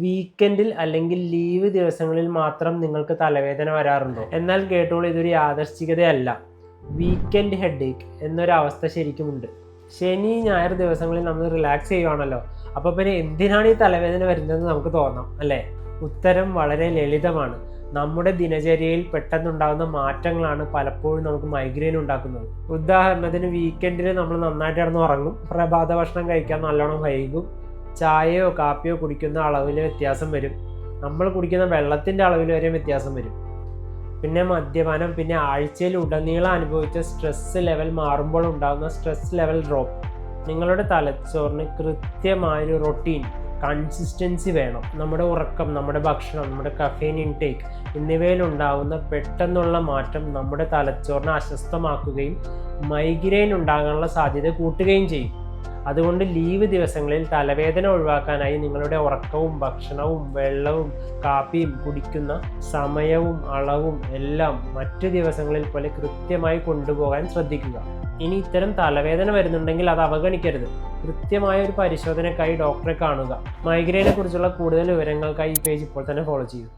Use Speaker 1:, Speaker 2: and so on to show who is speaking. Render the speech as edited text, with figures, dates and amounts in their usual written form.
Speaker 1: വീക്കെൻഡിൽ അല്ലെങ്കിൽ ലീവ് ദിവസങ്ങളിൽ മാത്രം നിങ്ങൾക്ക് തലവേദന വരാറുണ്ടോ? എന്നാൽ കേട്ടോളൂ, ഇതൊരു യാദർച്ഛികതയല്ല. Weekend headache എന്നൊരവസ്ഥ ശരിക്കുമുണ്ട്. ശനി ഞായർ ദിവസങ്ങളിൽ നമ്മൾ റിലാക്സ് ചെയ്യുവാണല്ലോ, അപ്പോൾ പിന്നെ എന്തിനാണ് ഈ തലവേദന വരുന്നതെന്ന് നമുക്ക് തോന്നാം അല്ലേ? ഉത്തരം വളരെ ലളിതമാണ്. നമ്മുടെ ദിനചര്യയിൽ പെട്ടെന്നുണ്ടാകുന്ന മാറ്റങ്ങളാണ് പലപ്പോഴും നമുക്ക് മൈഗ്രെയിൻ ഉണ്ടാക്കുന്നത്. ഉദാഹരണത്തിന്, വീക്കെൻഡിൽ നമ്മൾ നന്നായിട്ട് കിടന്ന് ഉറങ്ങും, പ്രഭാത ഭക്ഷണം കഴിക്കാൻ നല്ലോണം വൈകും, ചായയോ കാപ്പിയോ കുടിക്കുന്ന അളവിൽ വ്യത്യാസം വരും, നമ്മൾ കുടിക്കുന്ന വെള്ളത്തിൻ്റെ അളവിൽ വരെ വ്യത്യാസം വരും. പിന്നെ മദ്യപാനം, പിന്നെ ആഴ്ചയിൽ ഉടനീളം അനുഭവിച്ച സ്ട്രെസ് ലെവൽ മാറുമ്പോൾ ഉണ്ടാകുന്ന സ്ട്രെസ് ലെവൽ ഡ്രോപ്പ്. നിങ്ങളുടെ തലച്ചോറിന് കൃത്യമായൊരു റൊട്ടീൻ, കൺസിസ്റ്റൻസി വേണം. നമ്മുടെ ഉറക്കം, നമ്മുടെ ഭക്ഷണം, നമ്മുടെ കഫീൻ ഇൻടേക്ക് എന്നിവയിലുണ്ടാകുന്ന പെട്ടെന്നുള്ള മാറ്റം നമ്മുടെ തലച്ചോറിനെ അസ്വസ്ഥമാക്കുകയും മൈഗ്രെയിൻ ഉണ്ടാകാനുള്ള സാധ്യത കൂട്ടുകയും ചെയ്യും. അതുകൊണ്ട് ലീവ് ദിവസങ്ങളിൽ തലവേദന ഒഴിവാക്കാനായി നിങ്ങളുടെ ഉറക്കവും ഭക്ഷണവും വെള്ളവും കാപ്പിയും കുടിക്കുന്ന സമയവും അളവും എല്ലാം മറ്റു ദിവസങ്ങളിൽ പോലെ കൃത്യമായി കൊണ്ടുപോകാൻ ശ്രദ്ധിക്കുക. ഇനി ഇത്തരം തലവേദന വരുന്നുണ്ടെങ്കിൽ അത് അവഗണിക്കരുത്. കൃത്യമായ ഒരു പരിശോധനയ്ക്കായി ഡോക്ടറെ കാണുക. മൈഗ്രെയിനെ കുറിച്ചുള്ള കൂടുതൽ വിവരങ്ങൾക്കായി ഈ പേജ് ഇപ്പോൾ തന്നെ ഫോളോ ചെയ്യൂ.